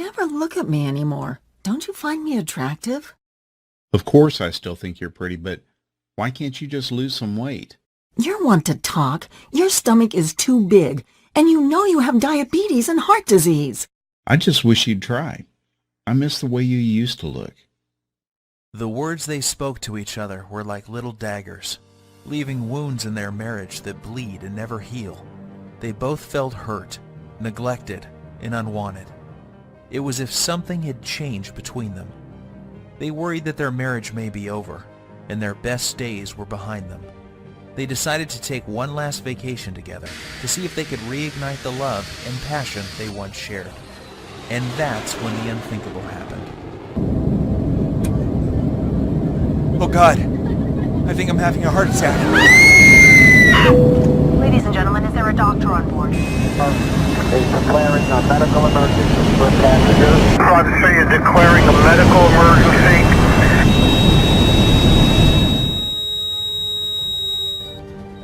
never look at me anymore. Don't you find me attractive? Of course I still think you're pretty, but why can't you just lose some weight? You're one to talk. Your stomach is too big, and you know you have diabetes and heart disease. I just wish you'd try. I miss the way you used to look. The words they spoke to each other were like little daggers, leaving wounds in their marriage that bleed and never heal. They both felt hurt, neglected, and unwanted. It was as if something had changed between them. They worried that their marriage may be over, and their best days were behind them. They decided to take one last vacation together to see if they could reignite the love and passion they once shared. And that's when the unthinkable happened. Oh God, I think I'm having a heart attack. Ladies and gentlemen, is there a doctor on board? Declaring a medical emergency for passengers. Private City is declaring a medical emergency.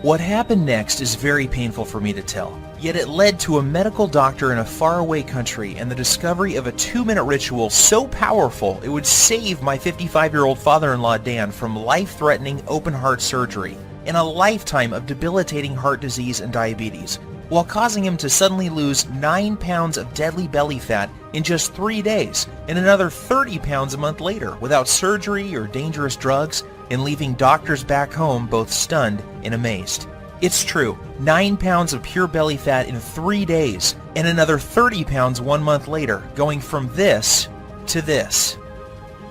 What happened next is very painful for me to tell, yet it led to a medical doctor in a faraway country and the discovery of a 2-minute ritual so powerful it would save my 55-year-old father-in-law Dan from life-threatening open-heart surgery and a lifetime of debilitating heart disease and diabetes, while causing him to suddenly lose 9 pounds of deadly belly fat in just 3 days and another 30 pounds a month later without surgery or dangerous drugs, and leaving doctors back home both stunned and amazed. It's true, 9 pounds of pure belly fat in 3 days and another 30 pounds 1 month later, going from this to this,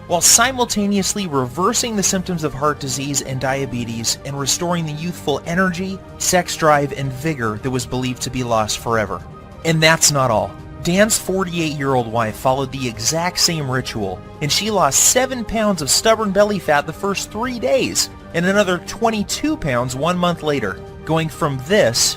while simultaneously reversing the symptoms of heart disease and diabetes and restoring the youthful energy, sex drive, and vigor that was believed to be lost forever. And that's not all. Dan's 48-year-old wife followed the exact same ritual, and she lost 7 pounds of stubborn belly fat the first 3 days, and another 22 pounds 1 month later, going from this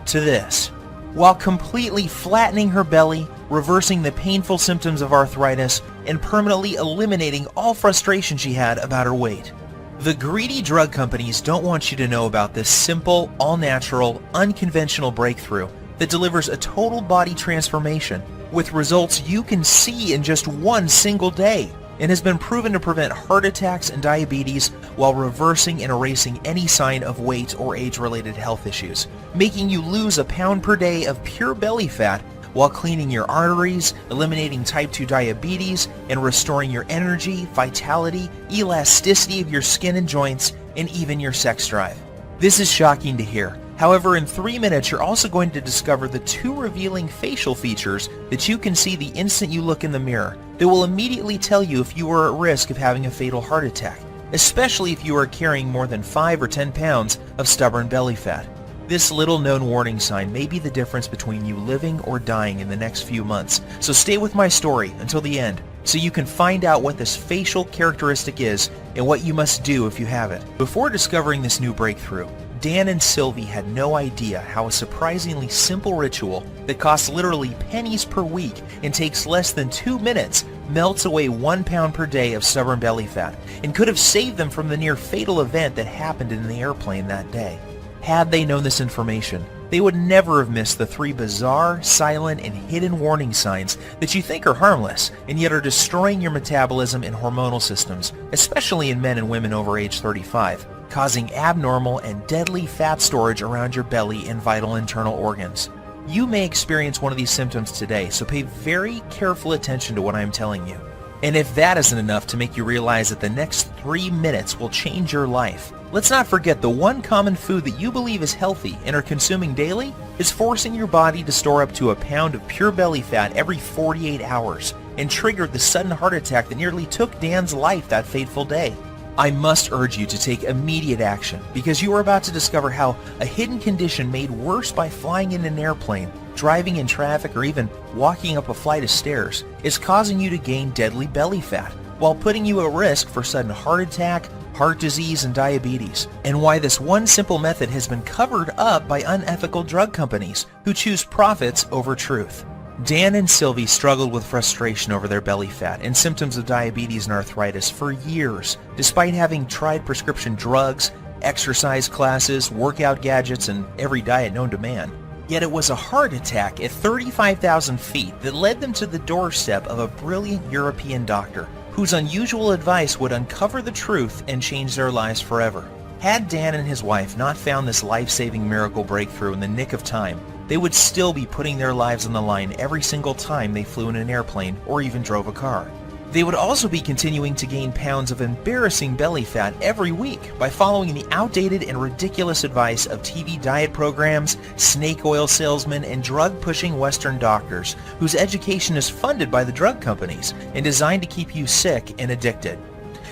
to this, while completely flattening her belly, reversing the painful symptoms of arthritis, and permanently eliminating all frustration she had about her weight. The greedy drug companies don't want you to know about this simple, all-natural, unconventional breakthrough that delivers a total body transformation with results you can see in just one single day, and has been proven to prevent heart attacks and diabetes while reversing and erasing any sign of weight or age-related health issues, making you lose a pound per day of pure belly fat while cleaning your arteries, eliminating type 2 diabetes, and restoring your energy, vitality, elasticity of your skin and joints, and even your sex drive. This is shocking to hear. However, in 3 minutes, you're also going to discover the 2 revealing facial features that you can see the instant you look in the mirror that will immediately tell you if you are at risk of having a fatal heart attack, especially if you are carrying more than 5 or 10 pounds of stubborn belly fat. This little-known warning sign may be the difference between you living or dying in the next few months, so stay with my story until the end so you can find out what this facial characteristic is and what you must do if you have it. Before discovering this new breakthrough, Dan and Sylvie had no idea how a surprisingly simple ritual that costs literally pennies per week and takes less than 2 minutes melts away 1 pound per day of stubborn belly fat and could have saved them from the near fatal event that happened in the airplane that day. Had they known this information, they would never have missed the 3 bizarre, silent, and hidden warning signs that you think are harmless and yet are destroying your metabolism and hormonal systems, especially in men and women over age 35. Causing abnormal and deadly fat storage around your belly and vital internal organs. You may experience one of these symptoms today, so pay very careful attention to what I am telling you. And if that isn't enough to make you realize that the next 3 minutes will change your life, let's not forget the one common food that you believe is healthy and are consuming daily is forcing your body to store up to a pound of pure belly fat every 48 hours and triggered the sudden heart attack that nearly took Dan's life that fateful day. I must urge you to take immediate action because you are about to discover how a hidden condition made worse by flying in an airplane, driving in traffic, or even walking up a flight of stairs is causing you to gain deadly belly fat while putting you at risk for sudden heart attack, heart disease, and diabetes, and why this one simple method has been covered up by unethical drug companies who choose profits over truth. Dan and Sylvie struggled with frustration over their belly fat and symptoms of diabetes and arthritis for years, despite having tried prescription drugs, exercise classes, workout gadgets, and every diet known to man. Yet it was a heart attack at 35,000 feet that led them to the doorstep of a brilliant European doctor whose unusual advice would uncover the truth and change their lives forever. Had Dan and his wife not found this life-saving miracle breakthrough in the nick of time, they would still be putting their lives on the line every single time they flew in an airplane or even drove a car. They would also be continuing to gain pounds of embarrassing belly fat every week by following the outdated and ridiculous advice of TV diet programs, snake oil salesmen, and drug-pushing Western doctors whose education is funded by the drug companies and designed to keep you sick and addicted.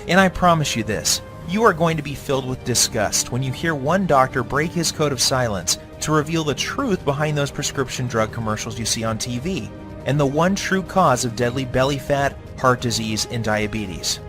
And I promise you this, you are going to be filled with disgust when you hear one doctor break his code of silence to reveal the truth behind those prescription drug commercials you see on TV, and the one true cause of deadly belly fat, heart disease, and diabetes.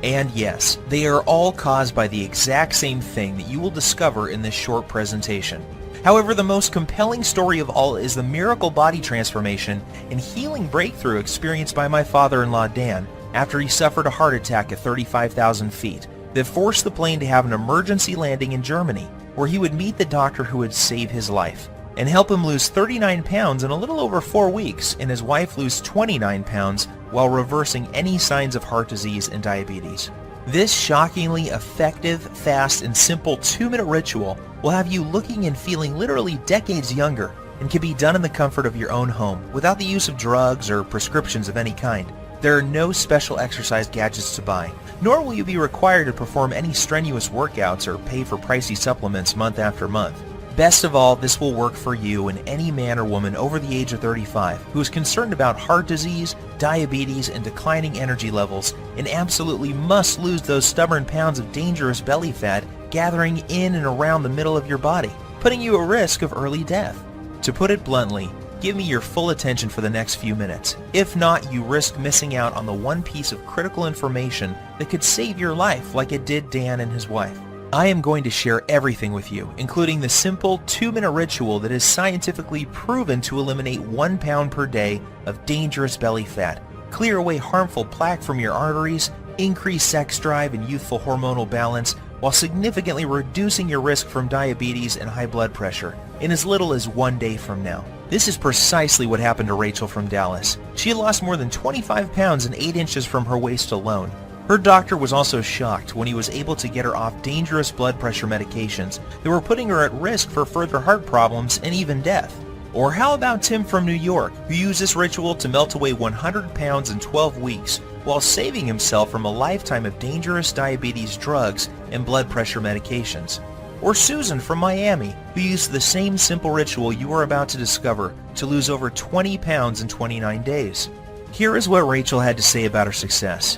And yes, they are all caused by the exact same thing that you will discover in this short presentation. However, the most compelling story of all is the miracle body transformation and healing breakthrough experienced by my father-in-law Dan after he suffered a heart attack at 35,000 feet that forced the plane to have an emergency landing in Germany, where he would meet the doctor who would save his life and help him lose 39 pounds in a little over 4 weeks, and his wife lose 29 pounds while reversing any signs of heart disease and diabetes. This shockingly effective, fast, and simple 2-minute ritual will have you looking and feeling literally decades younger and can be done in the comfort of your own home without the use of drugs or prescriptions of any kind. There are no special exercise gadgets to buy, nor will you be required to perform any strenuous workouts or pay for pricey supplements month after month. Best of all, this will work for you and any man or woman over the age of 35 who is concerned about heart disease, diabetes, and declining energy levels and absolutely must lose those stubborn pounds of dangerous belly fat gathering in and around the middle of your body, putting you at risk of early death. To put it bluntly, give me your full attention for the next few minutes. If not, you risk missing out on the one piece of critical information that could save your life like it did Dan and his wife. I am going to share everything with you, including the simple 2-minute ritual that is scientifically proven to eliminate 1 pound per day of dangerous belly fat, clear away harmful plaque from your arteries, increase sex drive and youthful hormonal balance, while significantly reducing your risk from diabetes and high blood pressure in as little as 1 day from now. This is precisely what happened to Rachel from Dallas. She had lost more than 25 pounds and 8 inches from her waist alone. Her doctor was also shocked when he was able to get her off dangerous blood pressure medications that were putting her at risk for further heart problems and even death. Or how about Tim from New York, who used this ritual to melt away 100 pounds in 12 weeks while saving himself from a lifetime of dangerous diabetes drugs and blood pressure medications? Or Susan from Miami, who used the same simple ritual you are about to discover to lose over 20 pounds in 29 days. Here is what Rachel had to say about her success.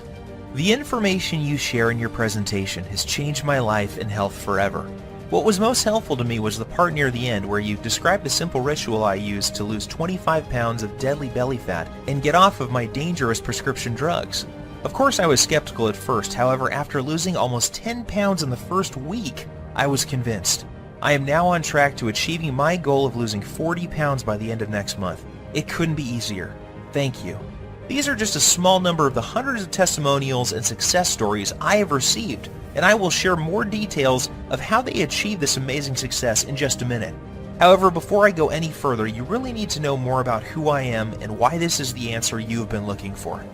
The information you share in your presentation has changed my life and health forever. What was most helpful to me was the part near the end where you described a simple ritual I used to lose 25 pounds of deadly belly fat and get off of my dangerous prescription drugs. Of course I was skeptical at first, however after losing almost 10 pounds in the first week, I was convinced. I am now on track to achieving my goal of losing 40 pounds by the end of next month. It couldn't be easier. Thank you. These are just a small number of the hundreds of testimonials and success stories I have received, and I will share more details of how they achieved this amazing success in just a minute. However, before I go any further, you really need to know more about who I am and why this is the answer you have been looking for.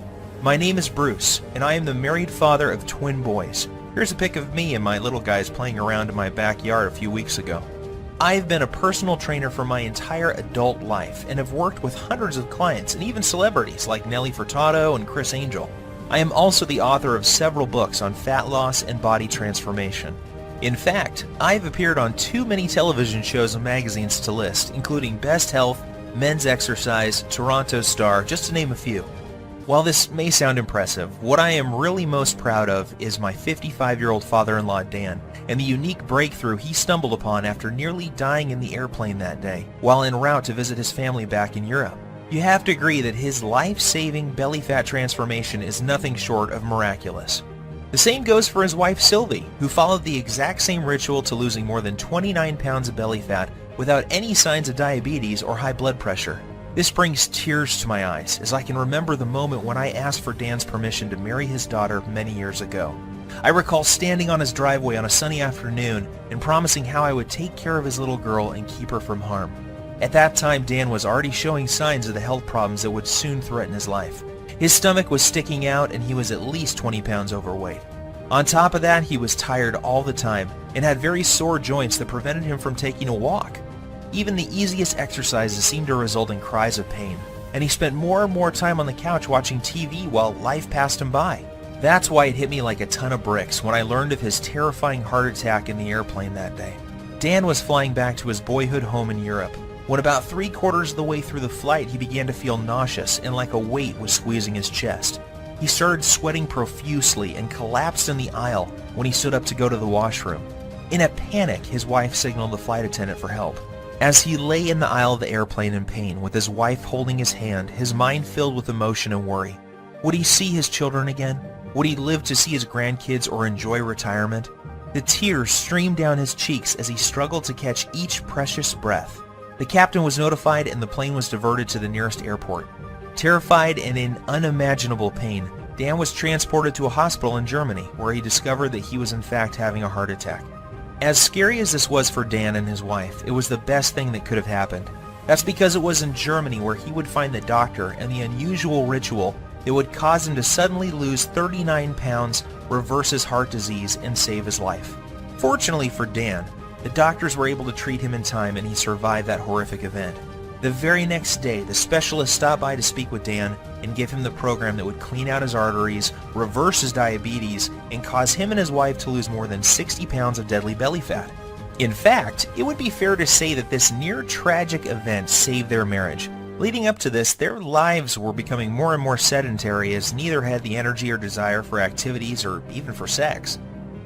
My name is Bruce, and I am the married father of twin boys. Here's a pic of me and my little guys playing around in my backyard a few weeks ago. I've been a personal trainer for my entire adult life and have worked with hundreds of clients and even celebrities like Nelly Furtado and Chris Angel. I am also the author of several books on fat loss and body transformation. In fact, I've appeared on too many television shows and magazines to list, including Best Health, Men's Exercise, Toronto Star, just to name a few. While this may sound impressive, what I am really most proud of is my 55-year-old father-in-law Dan and the unique breakthrough he stumbled upon after nearly dying in the airplane that day while en route to visit his family back in Europe. You have to agree that his life-saving belly fat transformation is nothing short of miraculous. The same goes for his wife Sylvie, who followed the exact same ritual to losing more than 29 pounds of belly fat without any signs of diabetes or high blood pressure. This brings tears to my eyes as I can remember the moment when I asked for Dan's permission to marry his daughter many years ago. I recall standing on his driveway on a sunny afternoon and promising how I would take care of his little girl and keep her from harm. At that time, Dan was already showing signs of the health problems that would soon threaten his life. His stomach was sticking out and he was at least 20 pounds overweight. On top of that, he was tired all the time and had very sore joints that prevented him from taking a walk. Even the easiest exercises seemed to result in cries of pain, and he spent more and more time on the couch watching TV while life passed him by. That's why it hit me like a ton of bricks when I learned of his terrifying heart attack in the airplane that day. Dan was flying back to his boyhood home in Europe. When about 3/4 of the way through the flight, he began to feel nauseous and like a weight was squeezing his chest. He started sweating profusely and collapsed in the aisle when he stood up to go to the washroom. In a panic, his wife signaled the flight attendant for help. As he lay in the aisle of the airplane in pain with his wife holding his hand, his mind filled with emotion and worry. Would he see his children again? Would he live to see his grandkids or enjoy retirement? The tears streamed down his cheeks as he struggled to catch each precious breath. The captain was notified and the plane was diverted to the nearest airport. Terrified and in unimaginable pain, Dan was transported to a hospital in Germany where he discovered that he was in fact having a heart attack. As scary as this was for Dan and his wife, it was the best thing that could have happened. That's because it was in Germany where he would find the doctor and the unusual ritual that would cause him to suddenly lose 39 pounds, reverse his heart disease, and save his life. Fortunately for Dan, the doctors were able to treat him in time and he survived that horrific event. The very next day, the specialist stopped by to speak with Dan and give him the program that would clean out his arteries, reverse his diabetes, and cause him and his wife to lose more than 60 pounds of deadly belly fat. In fact, it would be fair to say that this near-tragic event saved their marriage. Leading up to this, their lives were becoming more and more sedentary as neither had the energy or desire for activities or even for sex.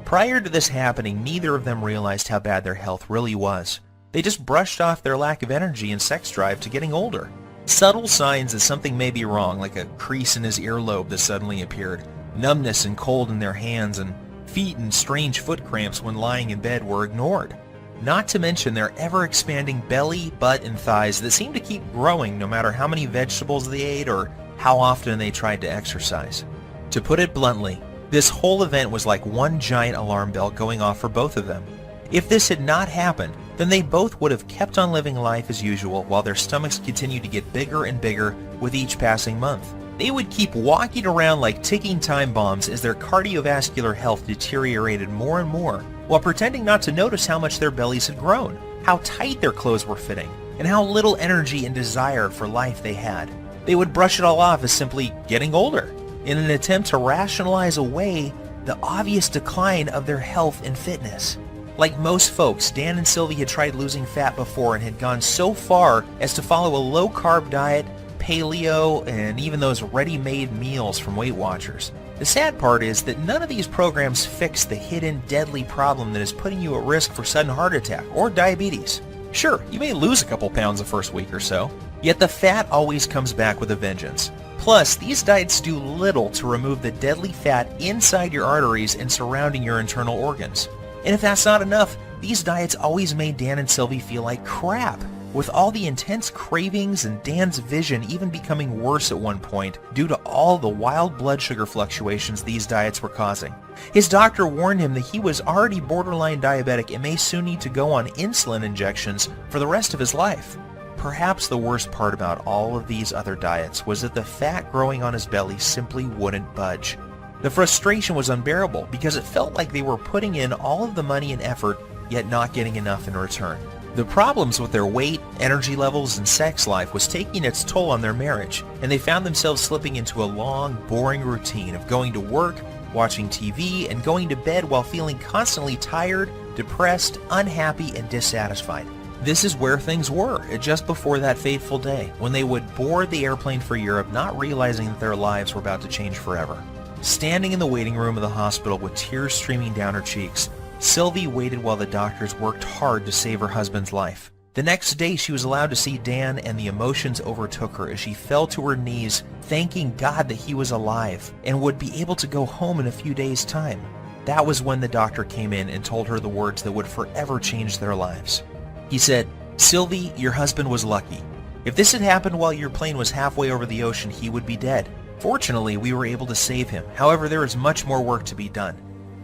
Prior to this happening, neither of them realized how bad their health really was. They just brushed off their lack of energy and sex drive to getting older. Subtle signs that something may be wrong, like a crease in his earlobe that suddenly appeared, numbness and cold in their hands, and feet and strange foot cramps when lying in bed were ignored. Not to mention their ever-expanding belly, butt, and thighs that seemed to keep growing no matter how many vegetables they ate or how often they tried to exercise. To put it bluntly, this whole event was like one giant alarm bell going off for both of them. If this had not happened, then they both would have kept on living life as usual while their stomachs continued to get bigger and bigger with each passing month. They would keep walking around like ticking time bombs as their cardiovascular health deteriorated more and more, while pretending not to notice how much their bellies had grown, how tight their clothes were fitting, and how little energy and desire for life they had. They would brush it all off as simply getting older, in an attempt to rationalize away the obvious decline of their health and fitness. Like most folks, Dan and Sylvie had tried losing fat before and had gone so far as to follow a low-carb diet, paleo, and even those ready-made meals from Weight Watchers. The sad part is that none of these programs fix the hidden deadly problem that is putting you at risk for sudden heart attack or diabetes. Sure, you may lose a couple pounds the first week or so, yet the fat always comes back with a vengeance. Plus, these diets do little to remove the deadly fat inside your arteries and surrounding your internal organs. And if that's not enough, these diets always made Dan and Sylvie feel like crap, with all the intense cravings and Dan's vision even becoming worse at one point due to all the wild blood sugar fluctuations these diets were causing. His doctor warned him that he was already borderline diabetic and may soon need to go on insulin injections for the rest of his life. Perhaps the worst part about all of these other diets was that the fat growing on his belly simply wouldn't budge. The frustration was unbearable because it felt like they were putting in all of the money and effort, yet not getting enough in return. The problems with their weight, energy levels, and sex life was taking its toll on their marriage, and they found themselves slipping into a long, boring routine of going to work, watching TV, and going to bed while feeling constantly tired, depressed, unhappy, and dissatisfied. This is where things were just before that fateful day, when they would board the airplane for Europe, not realizing that their lives were about to change forever. Standing in the waiting room of the hospital with tears streaming down her cheeks, Sylvie waited while the doctors worked hard to save her husband's life. The next day she was allowed to see Dan, and the emotions overtook her as she fell to her knees, thanking God that he was alive and would be able to go home in a few days' time. That was when the doctor came in and told her the words that would forever change their lives. He said, "Sylvie, your husband was lucky. If this had happened while your plane was halfway over the ocean, he would be dead. Fortunately, we were able to save him. However, there is much more work to be done.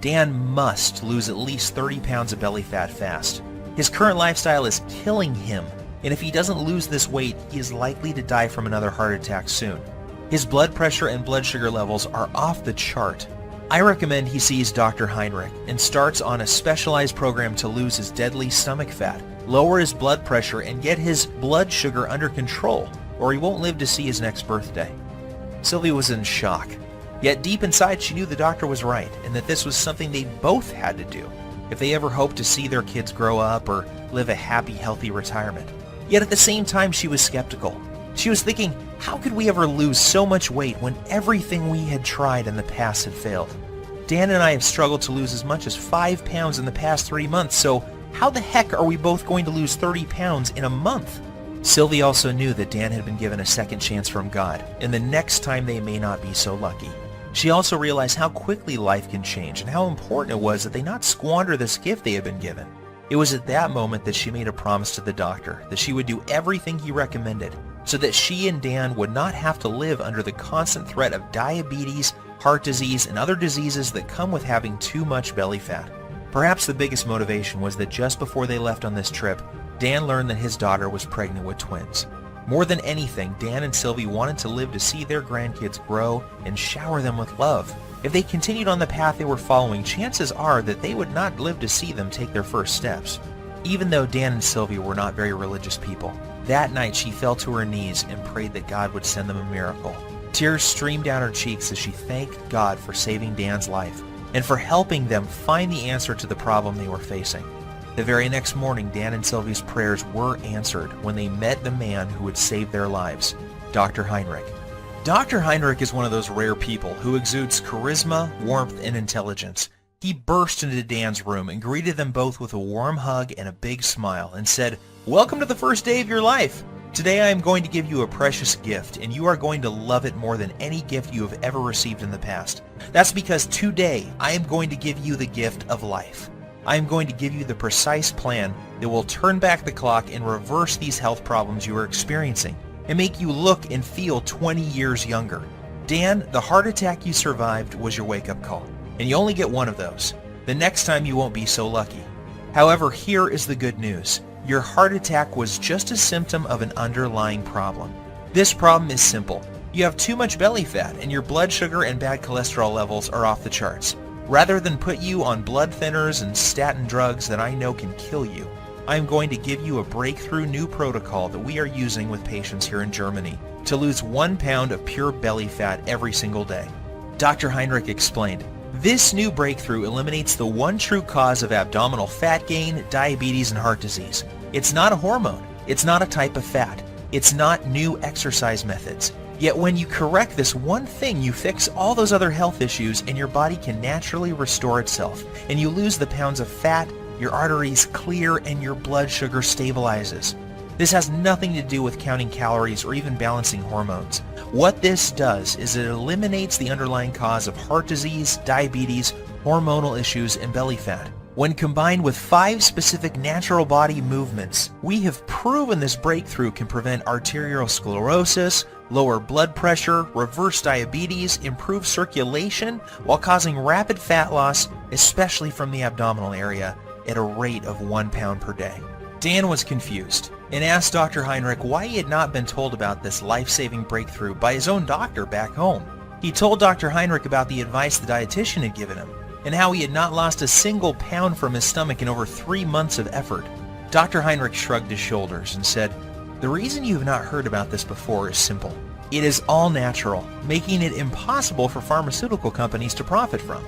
Dan must lose at least 30 pounds of belly fat fast. His current lifestyle is killing him, and if he doesn't lose this weight, he is likely to die from another heart attack soon. His blood pressure and blood sugar levels are off the chart. I recommend he sees Dr. Heinrich and starts on a specialized program to lose his deadly stomach fat, lower his blood pressure, and get his blood sugar under control, or he won't live to see his next birthday. Sylvie was in shock. Yet deep inside she knew the doctor was right, and that this was something they both had to do if they ever hoped to see their kids grow up or live a happy, healthy retirement. Yet at the same time she was skeptical. She was thinking, how could we ever lose so much weight when everything we had tried in the past had failed? Dan and I have struggled to lose as much as 5 pounds in the past 3 months, so how the heck are we both going to lose 30 pounds in a month? Sylvie also knew that Dan had been given a second chance from God, and the next time they may not be so lucky. She also realized how quickly life can change and how important it was that they not squander this gift they had been given. It was at that moment that she made a promise to the doctor that she would do everything he recommended so that she and Dan would not have to live under the constant threat of diabetes, heart disease, and other diseases that come with having too much belly fat. Perhaps the biggest motivation was that just before they left on this trip, Dan learned that his daughter was pregnant with twins. More than anything, Dan and Sylvie wanted to live to see their grandkids grow and shower them with love. If they continued on the path they were following, chances are that they would not live to see them take their first steps. Even though Dan and Sylvie were not very religious people, that night she fell to her knees and prayed that God would send them a miracle. Tears streamed down her cheeks as she thanked God for saving Dan's life and for helping them find the answer to the problem they were facing. The very next morning, Dan and Sylvie's prayers were answered when they met the man who would save their lives, Dr. Heinrich. Dr. Heinrich is one of those rare people who exudes charisma, warmth, and intelligence. He burst into Dan's room and greeted them both with a warm hug and a big smile and said, "Welcome to the first day of your life. Today I am going to give you a precious gift, and you are going to love it more than any gift you have ever received in the past. That's because today I am going to give you the gift of life. I am going to give you the precise plan that will turn back the clock and reverse these health problems you are experiencing and make you look and feel 20 years younger. Dan, the heart attack you survived was your wake-up call, and you only get one of those. The next time you won't be so lucky. However, here is the good news. Your heart attack was just a symptom of an underlying problem. This problem is simple. You have too much belly fat and your blood sugar and bad cholesterol levels are off the charts. Rather than put you on blood thinners and statin drugs that I know can kill you, I am going to give you a breakthrough new protocol that we are using with patients here in Germany to lose 1 pound of pure belly fat every single day. Dr. Heinrich explained, this new breakthrough eliminates the one true cause of abdominal fat gain, diabetes, and heart disease. It's not a hormone. It's not a type of fat. It's not new exercise methods. Yet when you correct this one thing, you fix all those other health issues and your body can naturally restore itself. And you lose the pounds of fat, your arteries clear, and your blood sugar stabilizes. This has nothing to do with counting calories or even balancing hormones. What this does is it eliminates the underlying cause of heart disease, diabetes, hormonal issues, and belly fat. When combined with 5 specific natural body movements, we have proven this breakthrough can prevent arteriosclerosis, lower blood pressure, reverse diabetes, improve circulation, while causing rapid fat loss, especially from the abdominal area, at a rate of 1 pound per day. Dan was confused and asked Dr. Heinrich why he had not been told about this life-saving breakthrough by his own doctor back home. He told Dr. Heinrich about the advice the dietitian had given him and how he had not lost a single pound from his stomach in over 3 months of effort. Dr. Heinrich shrugged his shoulders and said, "The reason you have not heard about this before is simple. It is all natural, making it impossible for pharmaceutical companies to profit from.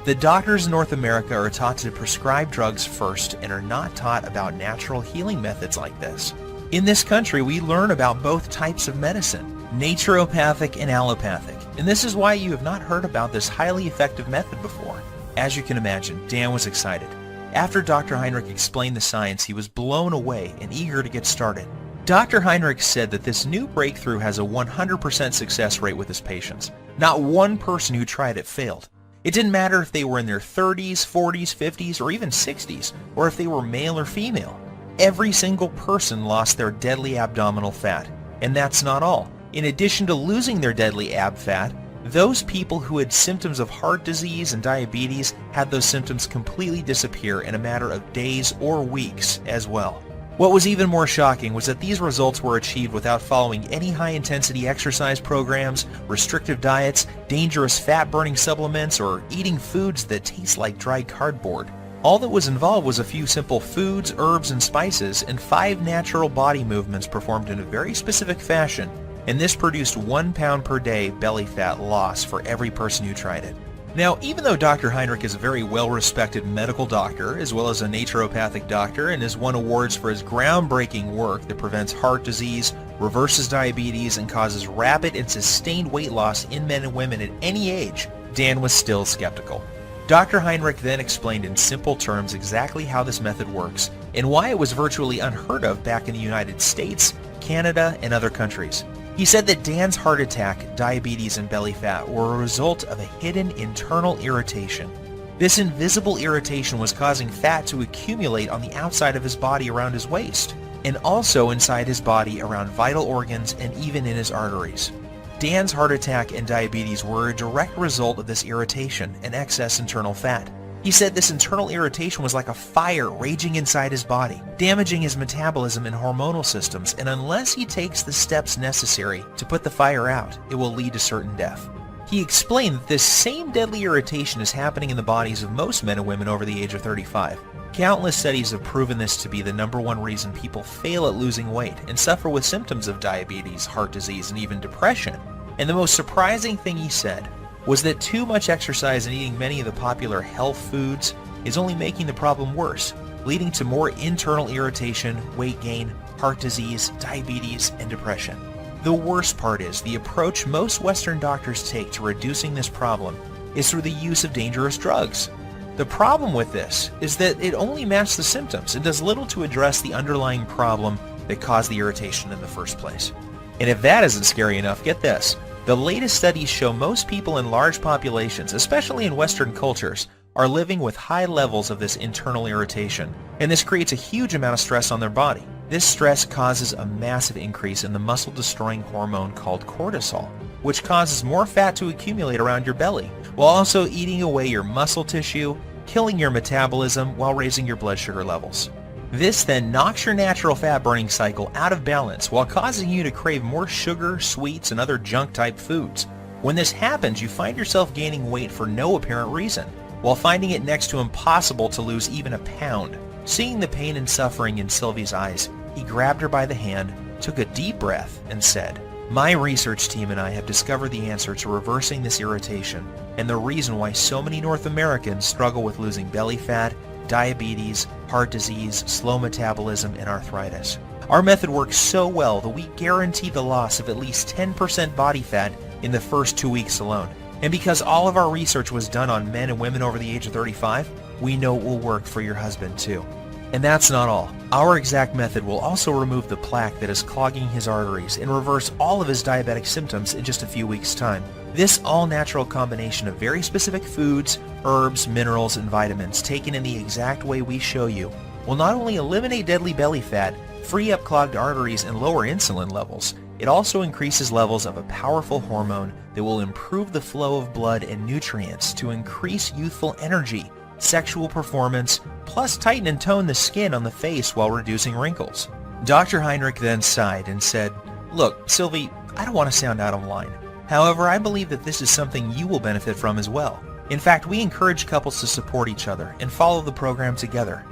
The doctors in North America are taught to prescribe drugs first and are not taught about natural healing methods like this. In this country, we learn about both types of medicine, naturopathic and allopathic, and this is why you have not heard about this highly effective method before." As you can imagine, Dan was excited. After Dr. Heinrich explained the science, he was blown away and eager to get started. Dr. Heinrich said that this new breakthrough has a 100% success rate with his patients. Not one person who tried it failed. It didn't matter if they were in their 30s, 40s, 50s, or even 60s, or if they were male or female. Every single person lost their deadly abdominal fat. And that's not all. In addition to losing their deadly ab fat, those people who had symptoms of heart disease and diabetes had those symptoms completely disappear in a matter of days or weeks as well. What was even more shocking was that these results were achieved without following any high-intensity exercise programs, restrictive diets, dangerous fat-burning supplements, or eating foods that taste like dry cardboard. All that was involved was a few simple foods, herbs, and spices, and 5 natural body movements performed in a very specific fashion, and this produced 1 pound per day belly fat loss for every person who tried it. Now, even though Dr. Heinrich is a very well-respected medical doctor, as well as a naturopathic doctor, and has won awards for his groundbreaking work that prevents heart disease, reverses diabetes, and causes rapid and sustained weight loss in men and women at any age, Dan was still skeptical. Dr. Heinrich then explained in simple terms exactly how this method works, and why it was virtually unheard of back in the United States, Canada, and other countries. He said that Dan's heart attack, diabetes, and belly fat were a result of a hidden internal irritation. This invisible irritation was causing fat to accumulate on the outside of his body around his waist, and also inside his body around vital organs and even in his arteries. Dan's heart attack and diabetes were a direct result of this irritation and excess internal fat. He said this internal irritation was like a fire raging inside his body, damaging his metabolism and hormonal systems, and unless he takes the steps necessary to put the fire out, it will lead to certain death. He explained that this same deadly irritation is happening in the bodies of most men and women over the age of 35. Countless studies have proven this to be the #1 reason people fail at losing weight and suffer with symptoms of diabetes, heart disease, and even depression. And the most surprising thing he said was that too much exercise and eating many of the popular health foods is only making the problem worse, leading to more internal irritation, weight gain, heart disease, diabetes, and depression. The worst part is the approach most Western doctors take to reducing this problem is through the use of dangerous drugs. The problem with this is that it only masks the symptoms and does little to address the underlying problem that caused the irritation in the first place. And if that isn't scary enough, get this. The latest studies show most people in large populations, especially in Western cultures, are living with high levels of this internal irritation, and this creates a huge amount of stress on their body. This stress causes a massive increase in the muscle-destroying hormone called cortisol, which causes more fat to accumulate around your belly, while also eating away your muscle tissue, killing your metabolism while raising your blood sugar levels. This then knocks your natural fat-burning cycle out of balance while causing you to crave more sugar, sweets, and other junk-type foods. When this happens, you find yourself gaining weight for no apparent reason, while finding it next to impossible to lose even a pound. Seeing the pain and suffering in Sylvie's eyes, he grabbed her by the hand, took a deep breath, and said, "My research team and I have discovered the answer to reversing this irritation, and the reason why so many North Americans struggle with losing belly fat, diabetes, heart disease, slow metabolism, and arthritis. Our method works so well that we guarantee the loss of at least 10% body fat in the first 2 weeks alone. And because all of our research was done on men and women over the age of 35, we know it will work for your husband too." And that's not all. Our exact method will also remove the plaque that is clogging his arteries and reverse all of his diabetic symptoms in just a few weeks' time. This all-natural combination of very specific foods, herbs, minerals, and vitamins taken in the exact way we show you will not only eliminate deadly belly fat, free up clogged arteries, and lower insulin levels, it also increases levels of a powerful hormone that will improve the flow of blood and nutrients to increase youthful energy, sexual performance, plus tighten and tone the skin on the face while reducing wrinkles. Dr. Heinrich then sighed and said, "Look, Sylvie, I don't want to sound out of line. However, I believe that this is something you will benefit from as well. In fact, we encourage couples to support each other and follow the program together.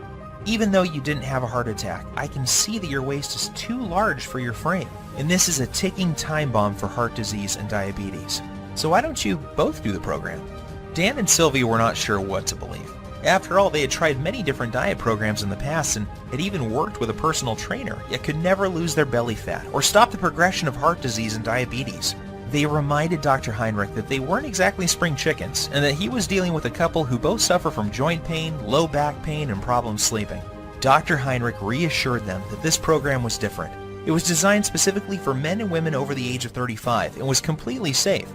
Even though you didn't have a heart attack, I can see that your waist is too large for your frame, and this is a ticking time bomb for heart disease and diabetes. So why don't you both do the program?" Dan and Sylvie were not sure what to believe. After all, they had tried many different diet programs in the past and had even worked with a personal trainer, yet could never lose their belly fat or stop the progression of heart disease and diabetes. They reminded Dr. Heinrich that they weren't exactly spring chickens, and that he was dealing with a couple who both suffer from joint pain, low back pain, and problems sleeping. Dr. Heinrich reassured them that this program was different. It was designed specifically for men and women over the age of 35 and was completely safe.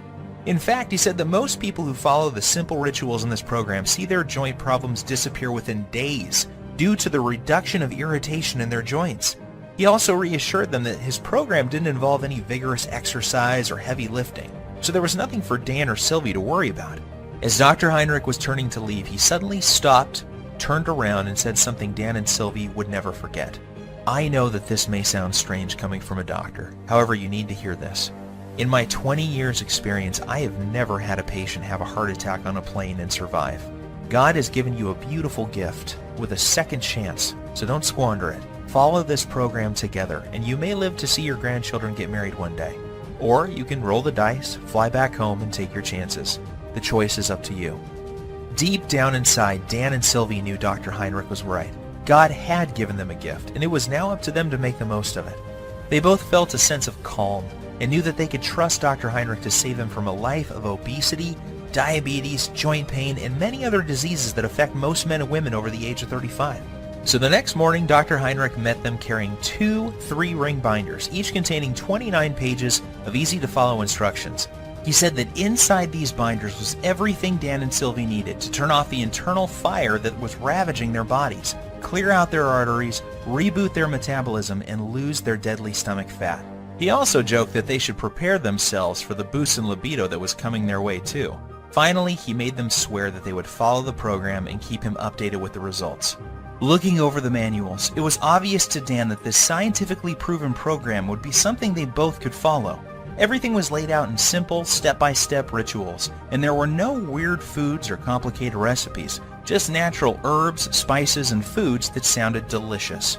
In fact, he said that most people who follow the simple rituals in this program see their joint problems disappear within days due to the reduction of irritation in their joints. He also reassured them that his program didn't involve any vigorous exercise or heavy lifting, so there was nothing for Dan or Sylvie to worry about. As Dr. Heinrich was turning to leave, he suddenly stopped, turned around, and said something Dan and Sylvie would never forget. I know that this may sound strange coming from a doctor. However, you need to hear this. In my 20 years experience, I have never had a patient have a heart attack on a plane and survive. God has given you a beautiful gift with a second chance, so don't squander it. Follow this program together, and you may live to see your grandchildren get married one day. Or you can roll the dice, fly back home, and take your chances. The choice is up to you. Deep down inside, Dan and Sylvie knew Dr. Heinrich was right. God had given them a gift, and it was now up to them to make the most of it. They both felt a sense of calm and knew that they could trust Dr. Heinrich to save them from a life of obesity, diabetes, joint pain, and many other diseases that affect most men and women over the age of 35. So the next morning, Dr. Heinrich met them carrying 2 3-ring binders, each containing 29 pages of easy-to-follow instructions. He said that inside these binders was everything Dan and Sylvie needed to turn off the internal fire that was ravaging their bodies, clear out their arteries, reboot their metabolism, and lose their deadly stomach fat. He also joked that they should prepare themselves for the boost in libido that was coming their way too. Finally, he made them swear that they would follow the program and keep him updated with the results. Looking over the manuals, it was obvious to Dan that this scientifically proven program would be something they both could follow. Everything was laid out in simple, step-by-step rituals, and there were no weird foods or complicated recipes, just natural herbs, spices, and foods that sounded delicious.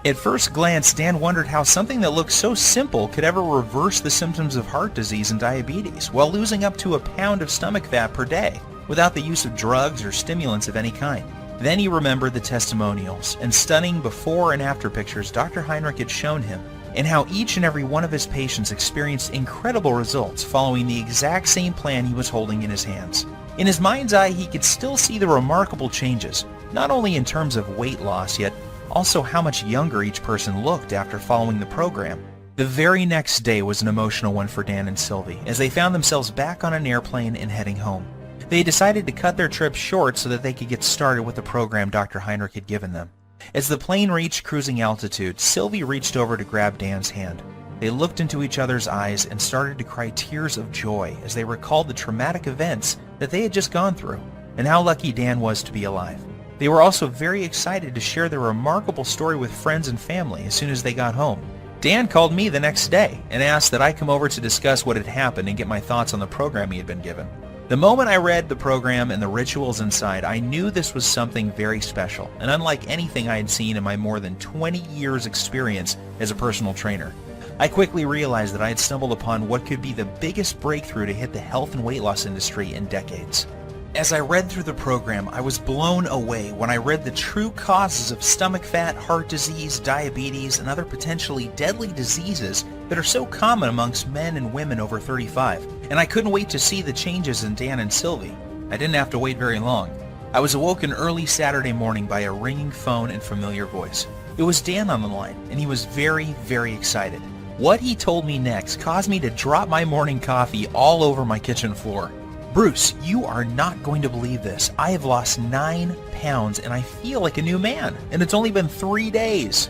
At first glance, Dan wondered how something that looked so simple could ever reverse the symptoms of heart disease and diabetes while losing up to a pound of stomach fat per day without the use of drugs or stimulants of any kind. Then he remembered the testimonials and stunning before and after pictures Dr. Heinrich had shown him, and how each and every one of his patients experienced incredible results following the exact same plan he was holding in his hands. In his mind's eye, he could still see the remarkable changes, not only in terms of weight loss, yet also how much younger each person looked after following the program. The very next day was an emotional one for Dan and Sylvie, as they found themselves back on an airplane and heading home. They decided to cut their trip short so that they could get started with the program Dr. Heinrich had given them. As the plane reached cruising altitude, Sylvie reached over to grab Dan's hand. They looked into each other's eyes and started to cry tears of joy as they recalled the traumatic events that they had just gone through, and how lucky Dan was to be alive. They were also very excited to share their remarkable story with friends and family as soon as they got home. Dan called me the next day and asked that I come over to discuss what had happened and get my thoughts on the program he had been given. The moment I read the program and the rituals inside, I knew this was something very special and unlike anything I had seen in my more than 20 years experience as a personal trainer. I quickly realized that I had stumbled upon what could be the biggest breakthrough to hit the health and weight loss industry in decades. As I read through the program, I was blown away when I read the true causes of stomach fat, heart disease, diabetes, and other potentially deadly diseases that are so common amongst men and women over 35, and I couldn't wait to see the changes in Dan and Sylvie. I didn't have to wait very long. I was awoken early Saturday morning by a ringing phone and familiar voice. It was Dan on the line, and he was very, very excited. What he told me next caused me to drop my morning coffee all over my kitchen floor. "Bruce, you are not going to believe this. I have lost 9 pounds and I feel like a new man, and it's only been 3 days.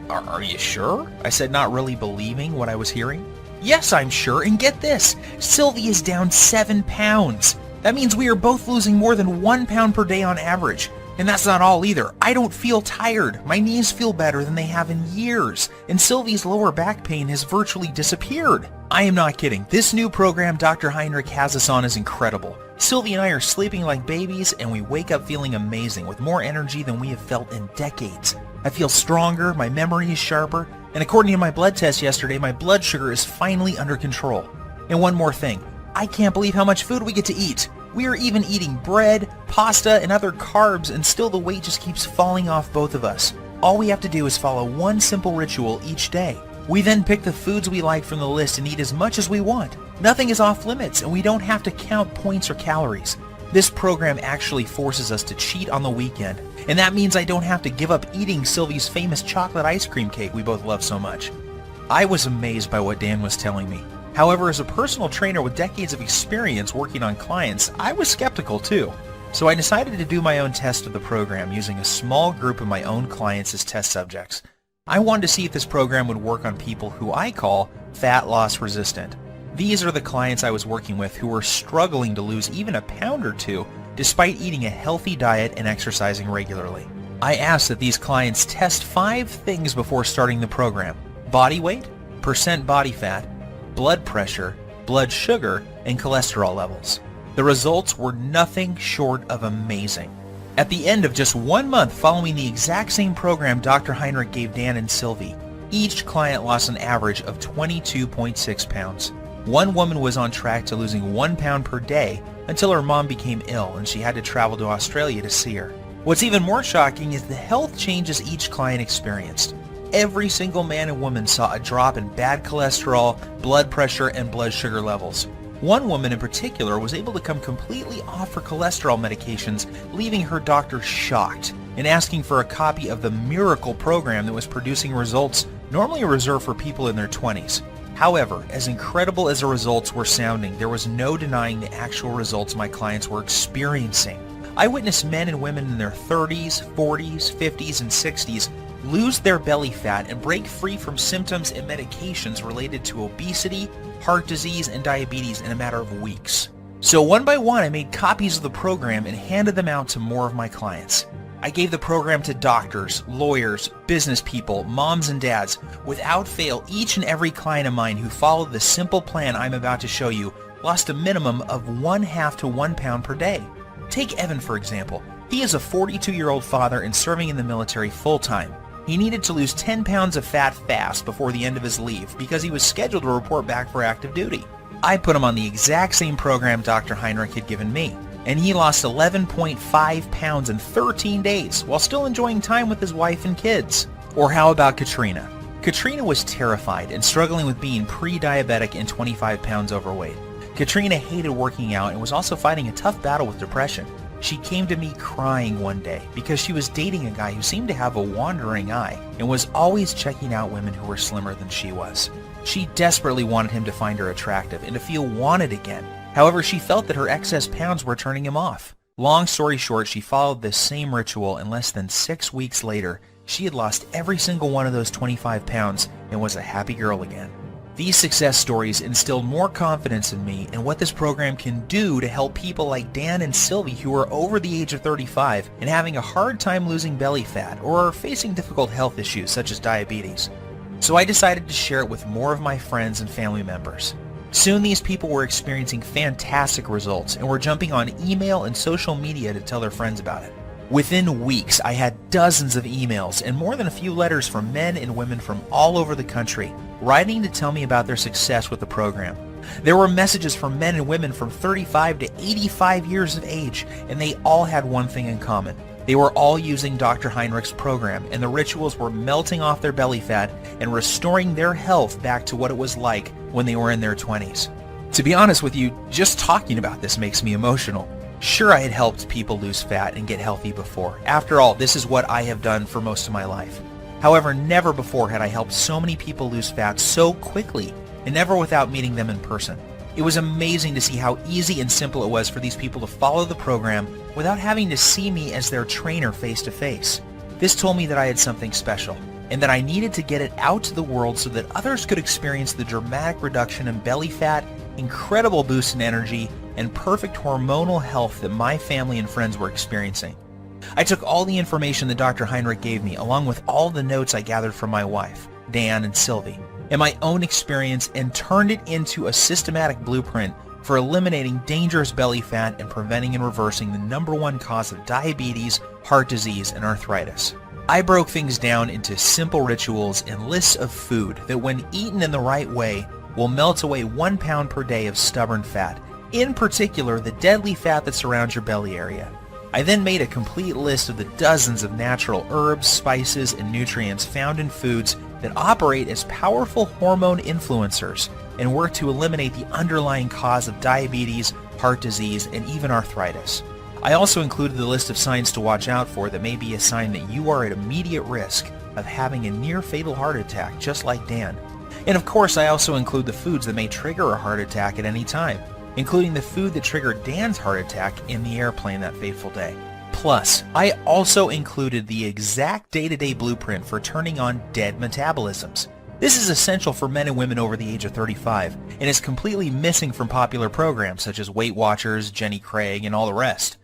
Are you sure? I said, not really believing what I was hearing. Yes, I'm sure, and get this. Sylvie is down 7 pounds. That means we are both losing more than 1 pound per day on average. And that's not all either. I don't feel tired. My knees feel better than they have in years, and Sylvie's lower back pain has virtually disappeared. I am not kidding. This new program Dr. Heinrich has us on is incredible. Sylvie and I are sleeping like babies, and we wake up feeling amazing with more energy than we have felt in decades. I feel stronger, my memory is sharper, and according to my blood test yesterday, my blood sugar is finally under control. And one more thing. I can't believe how much food we get to eat. We are even eating bread, pasta, and other carbs, and still the weight just keeps falling off both of us. All we have to do is follow one simple ritual each day. We then pick the foods we like from the list and eat as much as we want. Nothing is off limits, and we don't have to count points or calories. This program actually forces us to cheat on the weekend, and that means I don't have to give up eating Sylvie's famous chocolate ice cream cake we both love so much. I was amazed by what Dan was telling me. However, as a personal trainer with decades of experience working on clients, I was skeptical too. So I decided to do my own test of the program using a small group of my own clients as test subjects. I wanted to see if this program would work on people who I call fat loss resistant. These are the clients I was working with who were struggling to lose even a pound or two despite eating a healthy diet and exercising regularly. I asked that these clients test 5 things before starting the program: body weight, percent body fat, blood pressure, blood sugar, and cholesterol levels. The results were nothing short of amazing. At the end of just 1 month following the exact same program Dr. Heinrich gave Dan and Sylvie, each client lost an average of 22.6 pounds. One woman was on track to losing 1 pound per day until her mom became ill and she had to travel to Australia to see her. What's even more shocking is the health changes each client experienced. Every single man and woman saw a drop in bad cholesterol, blood pressure, and blood sugar levels. One woman in particular was able to come completely off her cholesterol medications, leaving her doctor shocked and asking for a copy of the miracle program that was producing results normally reserved for people in their 20s. However, as incredible as the results were sounding, there was no denying the actual results my clients were experiencing. I witnessed men and women in their 30s, 40s, 50s, and 60s lose their belly fat and break free from symptoms and medications related to obesity, heart disease, and diabetes in a matter of weeks. So one by one, I made copies of the program and handed them out to more of my clients. I gave the program to doctors, lawyers, business people, moms and dads. Without fail, each and every client of mine who followed the simple plan I'm about to show you lost a minimum of 1/2 to 1 pound per day. Take Evan, for example. He is a 42-year-old father and serving in the military full-time. He needed to lose 10 pounds of fat fast before the end of his leave because he was scheduled to report back for active duty. I put him on the exact same program Dr. Heinrich had given me, and he lost 11.5 pounds in 13 days while still enjoying time with his wife and kids. Or how about Katrina? Katrina was terrified and struggling with being pre-diabetic and 25 pounds overweight. Katrina hated working out and was also fighting a tough battle with depression. She came to me crying one day because she was dating a guy who seemed to have a wandering eye and was always checking out women who were slimmer than she was. She desperately wanted him to find her attractive and to feel wanted again. However, she felt that her excess pounds were turning him off. Long story short, she followed this same ritual, and less than 6 weeks later, she had lost every single one of those 25 pounds and was a happy girl again. These success stories instilled more confidence in me and what this program can do to help people like Dan and Sylvie who are over the age of 35 and having a hard time losing belly fat or are facing difficult health issues such as diabetes. So I decided to share it with more of my friends and family members. Soon these people were experiencing fantastic results and were jumping on email and social media to tell their friends about it. Within weeks, I had dozens of emails and more than a few letters from men and women from all over the country, writing to tell me about their success with the program. There were messages from men and women from 35 to 85 years of age, and they all had one thing in common. They were all using Dr. Heinrich's program, and the rituals were melting off their belly fat and restoring their health back to what it was like when they were in their 20s. To be honest with you, just talking about this makes me emotional. Sure, I had helped people lose fat and get healthy before. After all, this is what I have done for most of my life. However, never before had I helped so many people lose fat so quickly, and never without meeting them in person. It was amazing to see how easy and simple it was for these people to follow the program without having to see me as their trainer face to face. This told me that I had something special, and that I needed to get it out to the world so that others could experience the dramatic reduction in belly fat, incredible boost in energy, and perfect hormonal health that my family and friends were experiencing. I took all the information that Dr. Heinrich gave me, along with all the notes I gathered from my wife, Dan and Sylvie, and my own experience, and turned it into a systematic blueprint for eliminating dangerous belly fat and preventing and reversing the #1 cause of diabetes, heart disease, and arthritis. I broke things down into simple rituals and lists of food that, when eaten in the right way, will melt away 1 pound per day of stubborn fat, in particular the deadly fat that surrounds your belly area. I then made a complete list of the dozens of natural herbs, spices, and nutrients found in foods that operate as powerful hormone influencers and work to eliminate the underlying cause of diabetes, heart disease, and even arthritis. I also included the list of signs to watch out for that may be a sign that you are at immediate risk of having a near-fatal heart attack, just like Dan. And of course, I also include the foods that may trigger a heart attack at any time, including the food that triggered Dan's heart attack in the airplane that fateful day. Plus, I also included the exact day-to-day blueprint for turning on dead metabolisms. This is essential for men and women over the age of 35, and is completely missing from popular programs such as Weight Watchers, Jenny Craig, and all the rest.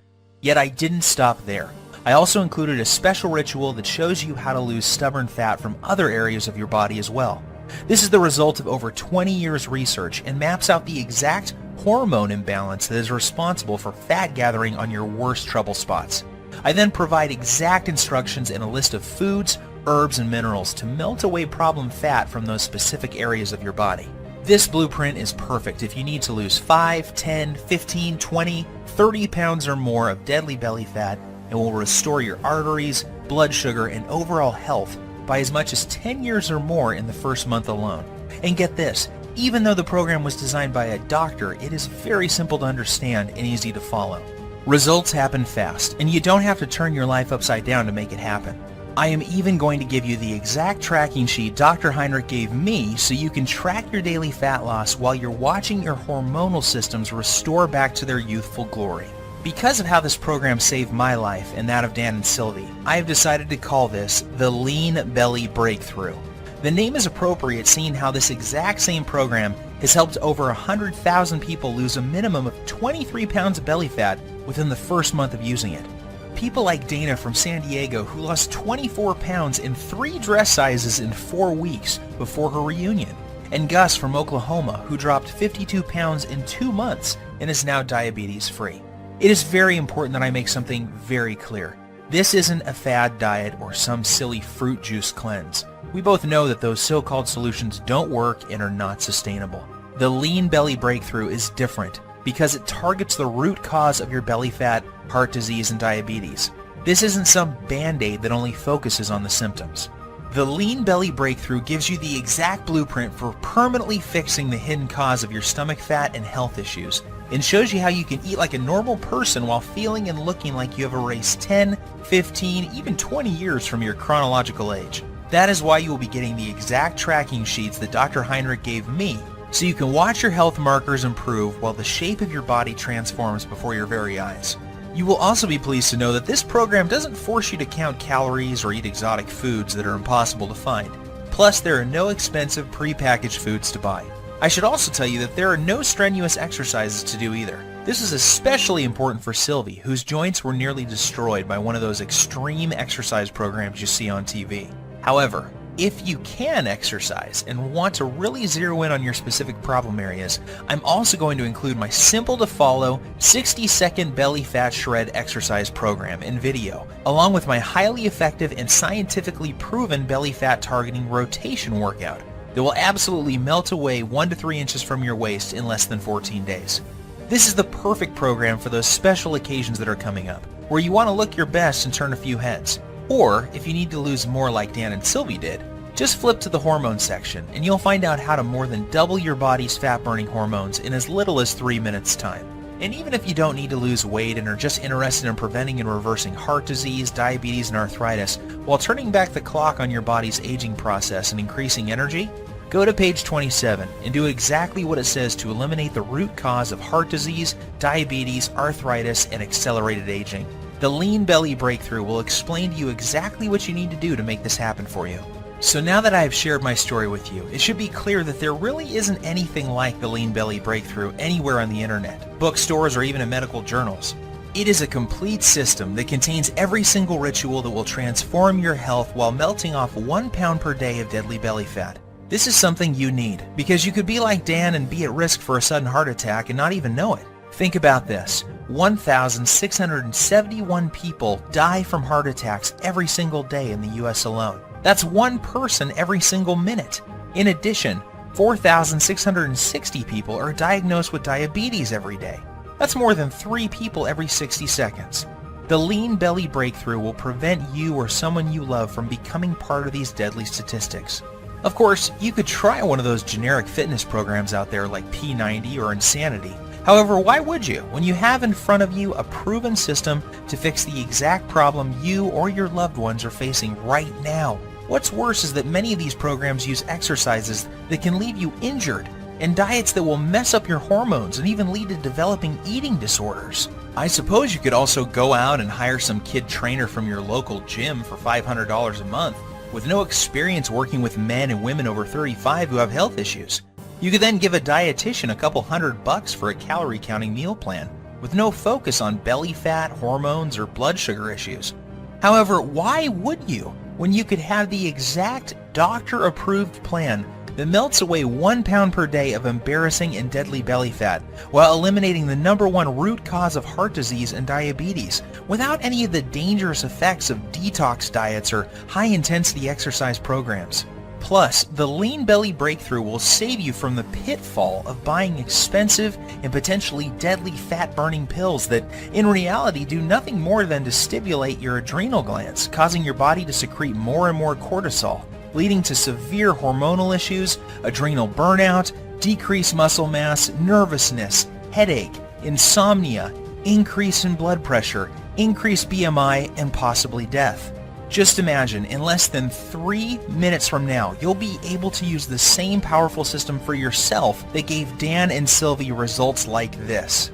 Yet I didn't stop there. I also included a special ritual that shows you how to lose stubborn fat from other areas of your body as well. This is the result of over 20 years research and maps out the exact hormone imbalance that is responsible for fat gathering on your worst trouble spots. I then provide exact instructions and a list of foods, herbs, and minerals to melt away problem fat from those specific areas of your body. This blueprint is perfect if you need to lose 5, 10, 15, 20, 30 pounds or more of deadly belly fat and will restore your arteries, blood sugar, and overall health by as much as 10 years or more in the first month alone. And get this, even though the program was designed by a doctor, it is very simple to understand and easy to follow. Results happen fast, and you don't have to turn your life upside down to make it happen. I am even going to give you the exact tracking sheet Dr. Heinrich gave me so you can track your daily fat loss while you're watching your hormonal systems restore back to their youthful glory. Because of how this program saved my life and that of Dan and Sylvie, I have decided to call this the Lean Belly Breakthrough. The name is appropriate seeing how this exact same program has helped over 100,000 people lose a minimum of 23 pounds of belly fat within the first month of using it. People like Dana from San Diego, who lost 24 pounds in 3 dress sizes in 4 weeks before her reunion, and Gus from Oklahoma, who dropped 52 pounds in 2 months and is now diabetes-free. It is very important that I make something very clear. This isn't a fad diet or some silly fruit juice cleanse. We both know that those so-called solutions don't work and are not sustainable. The Lean Belly Breakthrough is different because it targets the root cause of your belly fat, heart disease, and diabetes. This isn't some band-aid that only focuses on the symptoms. The Lean Belly Breakthrough gives you the exact blueprint for permanently fixing the hidden cause of your stomach fat and health issues, and shows you how you can eat like a normal person while feeling and looking like you have erased 10, 15, even 20 years from your chronological age. That is why you will be getting the exact tracking sheets that Dr. Heinrich gave me, so you can watch your health markers improve while the shape of your body transforms before your very eyes. You will also be pleased to know that this program doesn't force you to count calories or eat exotic foods that are impossible to find. Plus, there are no expensive pre-packaged foods to buy. I should also tell you that there are no strenuous exercises to do either. This is especially important for Sylvie, whose joints were nearly destroyed by one of those extreme exercise programs you see on TV. However, if you can exercise and want to really zero in on your specific problem areas, I'm also going to include my simple to follow 60-second belly fat shred exercise program and video, along with my highly effective and scientifically proven belly fat targeting rotation workout that will absolutely melt away 1 to 3 inches from your waist in less than 14 days. This is the perfect program for those special occasions that are coming up, where you want to look your best and turn a few heads. Or, if you need to lose more like Dan and Sylvie did, just flip to the hormone section and you'll find out how to more than double your body's fat-burning hormones in as little as 3 minutes time. And even if you don't need to lose weight and are just interested in preventing and reversing heart disease, diabetes, and arthritis while turning back the clock on your body's aging process and increasing energy, go to page 27 and do exactly what it says to eliminate the root cause of heart disease, diabetes, arthritis, and accelerated aging. The Lean Belly Breakthrough will explain to you exactly what you need to do to make this happen for you. So now that I have shared my story with you, it should be clear that there really isn't anything like the Lean Belly Breakthrough anywhere on the internet, bookstores, or even in medical journals. It is a complete system that contains every single ritual that will transform your health while melting off 1 pound per day of deadly belly fat. This is something you need, because you could be like Dan and be at risk for a sudden heart attack and not even know it. Think about this. 1,671 people die from heart attacks every single day in the US alone. That's 1 person every single minute. In addition, 4,660 people are diagnosed with diabetes every day. That's more than 3 people every 60 seconds. The Lean Belly Breakthrough will prevent you or someone you love from becoming part of these deadly statistics. Of course, you could try one of those generic fitness programs out there like P90 or Insanity. However, why would you when you have in front of you a proven system to fix the exact problem you or your loved ones are facing right now? What's worse is that many of these programs use exercises that can leave you injured and diets that will mess up your hormones and even lead to developing eating disorders. I suppose you could also go out and hire some kid trainer from your local gym for $500 a month with no experience working with men and women over 35 who have health issues. You could then give a dietitian a couple $100 for a calorie counting meal plan with no focus on belly fat, hormones, or blood sugar issues. However, why would you when you could have the exact doctor-approved plan that melts away 1 pound per day of embarrassing and deadly belly fat while eliminating the #1 root cause of heart disease and diabetes without any of the dangerous effects of detox diets or high-intensity exercise programs? Plus, the Lean Belly Breakthrough will save you from the pitfall of buying expensive and potentially deadly fat-burning pills that in reality do nothing more than to stimulate your adrenal glands, causing your body to secrete more and more cortisol, leading to severe hormonal issues, adrenal burnout, decreased muscle mass, nervousness, headache, insomnia, increase in blood pressure, increased BMI, and possibly death. Just imagine, in less than 3 minutes from now, you'll be able to use the same powerful system for yourself that gave Dan and Sylvie results like this.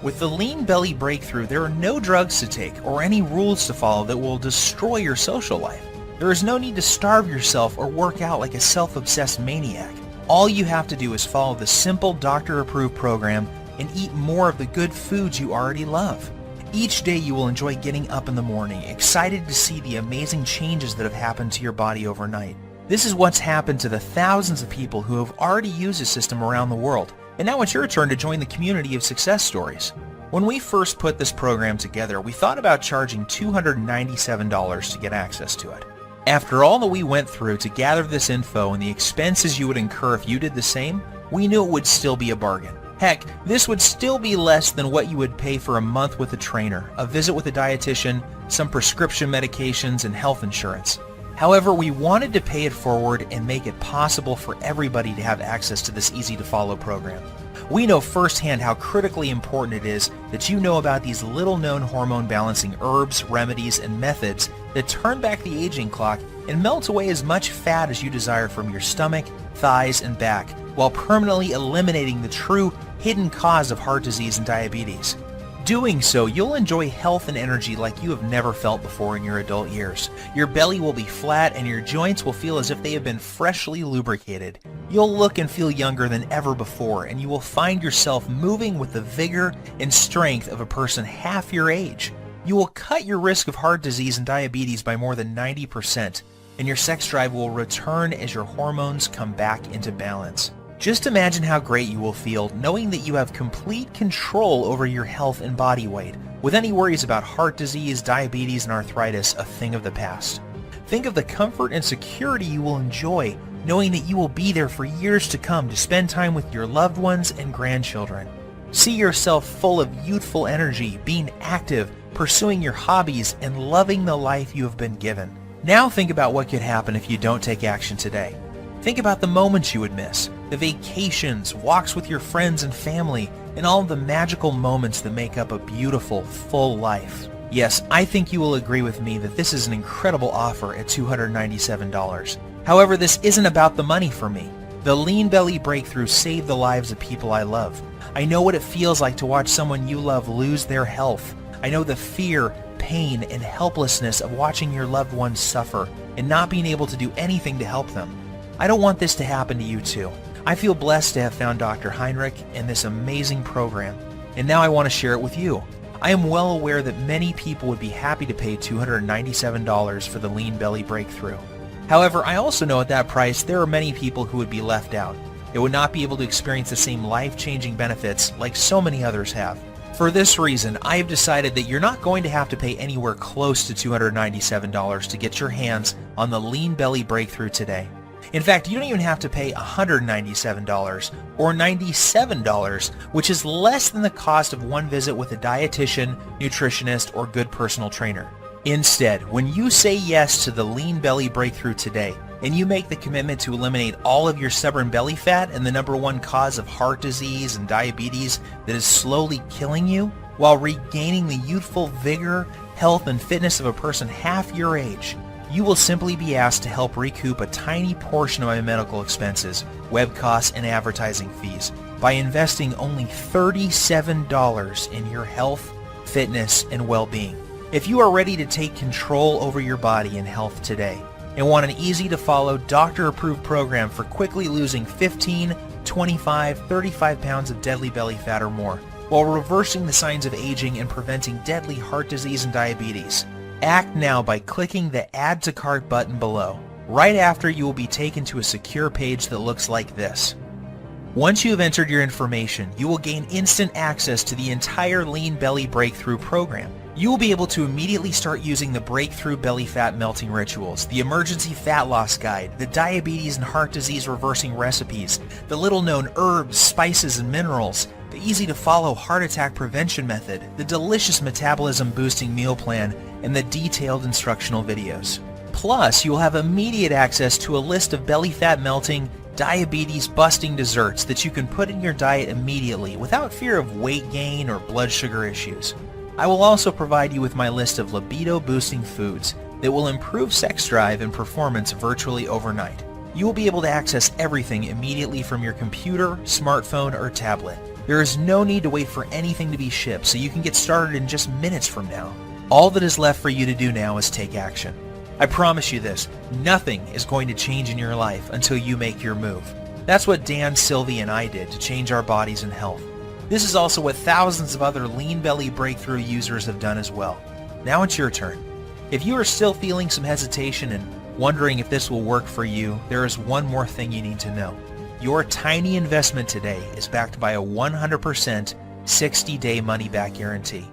With the Lean Belly Breakthrough, there are no drugs to take or any rules to follow that will destroy your social life. There is no need to starve yourself or work out like a self-obsessed maniac. All you have to do is follow the simple doctor-approved program and eat more of the good foods you already love. Each day you will enjoy getting up in the morning, excited to see the amazing changes that have happened to your body overnight. This is what's happened to the thousands of people who have already used this system around the world. And now it's your turn to join the community of success stories. When we first put this program together, we thought about charging $297 to get access to it. After all that we went through to gather this info and the expenses you would incur if you did the same, we knew it would still be a bargain. Heck, this would still be less than what you would pay for a month with a trainer, a visit with a dietitian, some prescription medications, and health insurance. However, we wanted to pay it forward and make it possible for everybody to have access to this easy-to-follow program. We know firsthand how critically important it is that you know about these little-known hormone-balancing herbs, remedies, and methods that turn back the aging clock and melt away as much fat as you desire from your stomach, thighs, and back, while permanently eliminating the true hidden cause of heart disease and diabetes. Doing so, you'll enjoy health and energy like you have never felt before in your adult years. Your belly will be flat and your joints will feel as if they have been freshly lubricated. You'll look and feel younger than ever before, and you will find yourself moving with the vigor and strength of a person half your age. You will cut your risk of heart disease and diabetes by more than 90%, and your sex drive will return as your hormones come back into balance. Just imagine how great you will feel knowing that you have complete control over your health and body weight, with any worries about heart disease, diabetes, and arthritis a thing of the past. Think of the comfort and security you will enjoy knowing that you will be there for years to come to spend time with your loved ones and grandchildren. See yourself full of youthful energy, being active, pursuing your hobbies, and loving the life you have been given. Now think about what could happen if you don't take action today. Think about the moments you would miss, the vacations, walks with your friends and family, and all of the magical moments that make up a beautiful, full life. Yes, I think you will agree with me that this is an incredible offer at $297. However, this isn't about the money for me. The Lean Belly Breakthrough saved the lives of people I love. I know what it feels like to watch someone you love lose their health. I know the fear, pain, and helplessness of watching your loved ones suffer and not being able to do anything to help them. I don't want this to happen to you too. I feel blessed to have found Dr. Heinrich and this amazing program, and now I want to share it with you. I am well aware that many people would be happy to pay $297 for the Lean Belly Breakthrough. However, I also know at that price there are many people who would be left out. They would not be able to experience the same life-changing benefits like so many others have. For this reason, I have decided that you're not going to have to pay anywhere close to $297 to get your hands on the Lean Belly Breakthrough today. In fact, you don't even have to pay $197 or $97, which is less than the cost of one visit with a dietitian, nutritionist, or good personal trainer. Instead, when you say yes to the Lean Belly Breakthrough today, and you make the commitment to eliminate all of your stubborn belly fat and the #1 cause of heart disease and diabetes that is slowly killing you, while regaining the youthful vigor, health, and fitness of a person half your age, you will simply be asked to help recoup a tiny portion of my medical expenses, web costs, and advertising fees by investing only $37 in your health, fitness, and well-being. If you are ready to take control over your body and health today and want an easy-to-follow, doctor-approved program for quickly losing 15, 25, 35 pounds of deadly belly fat or more, while reversing the signs of aging and preventing deadly heart disease and diabetes, Act now by clicking the Add to Cart button below. Right after, you will be taken to a secure page that looks like this. Once you have entered your information, you will gain instant access to the entire Lean Belly Breakthrough program. You will be able to immediately start using the Breakthrough Belly Fat Melting Rituals, the Emergency Fat Loss Guide, the Diabetes and Heart Disease Reversing Recipes, the little-known herbs, spices, and minerals, the easy-to-follow heart attack prevention method, the delicious metabolism-boosting meal plan, and the detailed instructional videos. Plus, you will have immediate access to a list of belly fat melting, diabetes-busting desserts that you can put in your diet immediately without fear of weight gain or blood sugar issues. I will also provide you with my list of libido-boosting foods that will improve sex drive and performance virtually overnight. You will be able to access everything immediately from your computer, smartphone, or tablet. There is no need to wait for anything to be shipped, so you can get started in just minutes from now. All that is left for you to do now is take action. I promise you this, nothing is going to change in your life until you make your move. That's what Dan, Sylvie, and I did to change our bodies and health. This is also what thousands of other Lean Belly Breakthrough users have done as well. Now it's your turn. If you are still feeling some hesitation and wondering if this will work for you, there is one more thing you need to know. Your tiny investment today is backed by a 100% 60-day money-back guarantee.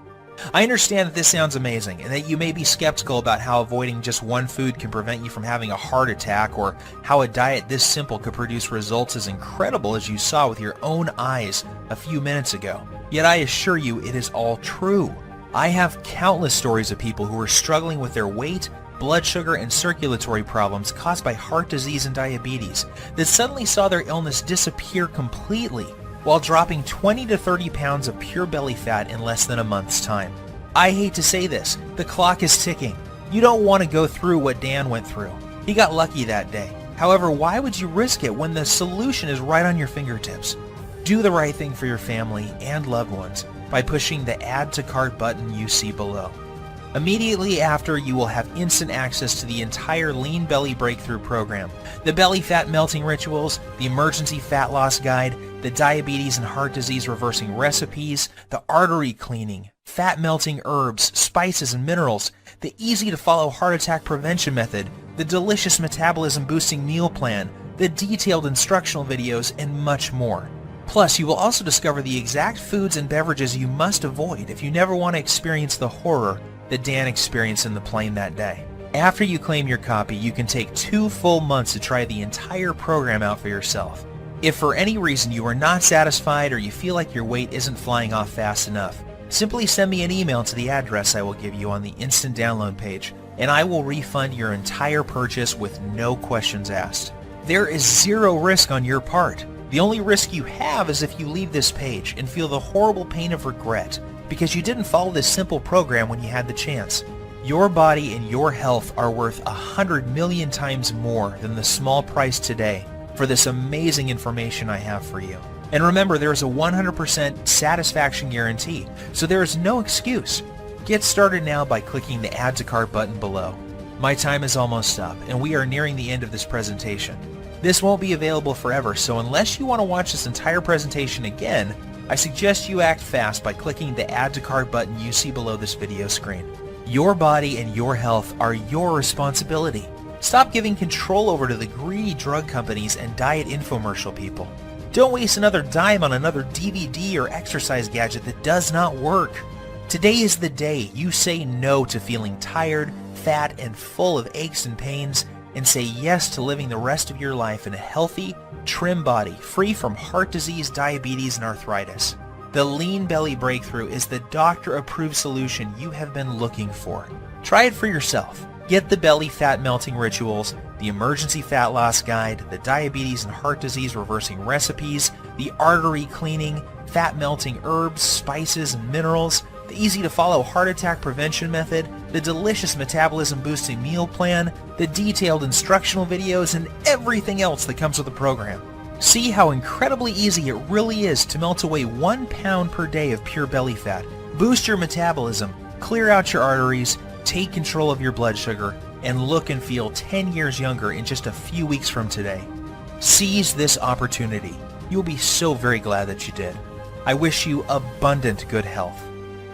I understand that this sounds amazing and that you may be skeptical about how avoiding just one food can prevent you from having a heart attack, or how a diet this simple could produce results as incredible as you saw with your own eyes a few minutes ago. Yet I assure you it is all true. I have countless stories of people who are struggling with their weight, blood sugar, and circulatory problems caused by heart disease and diabetes that suddenly saw their illness disappear completely, while dropping 20 to 30 pounds of pure belly fat in less than a month's time. I hate to say this, the clock is ticking. You don't want to go through what Dan went through. He got lucky that day. However, why would you risk it when the solution is right on your fingertips? Do the right thing for your family and loved ones by pushing the Add to Cart button you see below. Immediately after, you will have instant access to the entire Lean Belly Breakthrough program, the Belly Fat Melting Rituals, the Emergency Fat Loss Guide, the Diabetes and Heart Disease Reversing Recipes, the Artery Cleaning, Fat Melting Herbs, Spices, and Minerals, the easy-to-follow Heart Attack Prevention Method, the delicious Metabolism-Boosting Meal Plan, the detailed instructional videos, and much more. Plus, you will also discover the exact foods and beverages you must avoid if you never want to experience the horror that Dan experienced in the plane that day. After you claim your copy, you can take 2 full months to try the entire program out for yourself. If for any reason you are not satisfied or you feel like your weight isn't flying off fast enough, simply send me an email to the address I will give you on the instant download page, and I will refund your entire purchase with no questions asked. There is zero risk on your part. The only risk you have is if you leave this page and feel the horrible pain of regret because you didn't follow this simple program when you had the chance. Your body and your health are worth 100 million times more than the small price today for this amazing information I have for you. And remember, there is a 100% satisfaction guarantee, so there is no excuse. Get started now by clicking the Add to Cart button below. My time is almost up, and we are nearing the end of this presentation. This won't be available forever, so unless you want to watch this entire presentation again, I suggest you act fast by clicking the Add to Cart button you see below this video screen. Your body and your health are your responsibility. Stop giving control over to the greedy drug companies and diet infomercial people. Don't waste another dime on another DVD or exercise gadget that does not work. Today is the day you say no to feeling tired, fat, and full of aches and pains, and say yes to living the rest of your life in a healthy, trim body, free from heart disease, diabetes, and arthritis. The Lean Belly Breakthrough is the doctor-approved solution you have been looking for. Try it for yourself. Get the Belly Fat Melting Rituals, the Emergency Fat Loss Guide, the Diabetes and Heart Disease Reversing Recipes, the Artery Cleaning, Fat Melting Herbs, Spices, and Minerals, the easy-to-follow Heart Attack Prevention Method, the delicious Metabolism-Boosting Meal Plan, the detailed instructional videos, and everything else that comes with the program. See how incredibly easy it really is to melt away 1 pound per day of pure belly fat, boost your metabolism, clear out your arteries, take control of your blood sugar, and look and feel 10 years younger in just a few weeks from today. Seize this opportunity. You'll be so very glad that you did. I wish you abundant good health.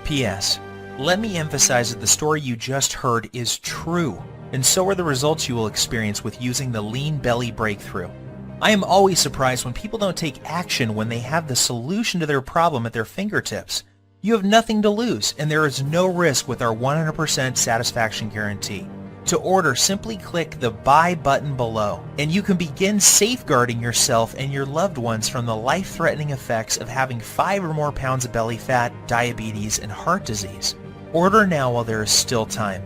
P.S. Let me emphasize that the story you just heard is true, and so are the results you will experience with using the Lean Belly Breakthrough. I am always surprised when people don't take action when they have the solution to their problem at their fingertips. You have nothing to lose, and there is no risk with our 100% satisfaction guarantee. To order, simply click the Buy button below, and you can begin safeguarding yourself and your loved ones from the life-threatening effects of having 5 or more pounds of belly fat, diabetes, and heart disease. Order now while there is still time.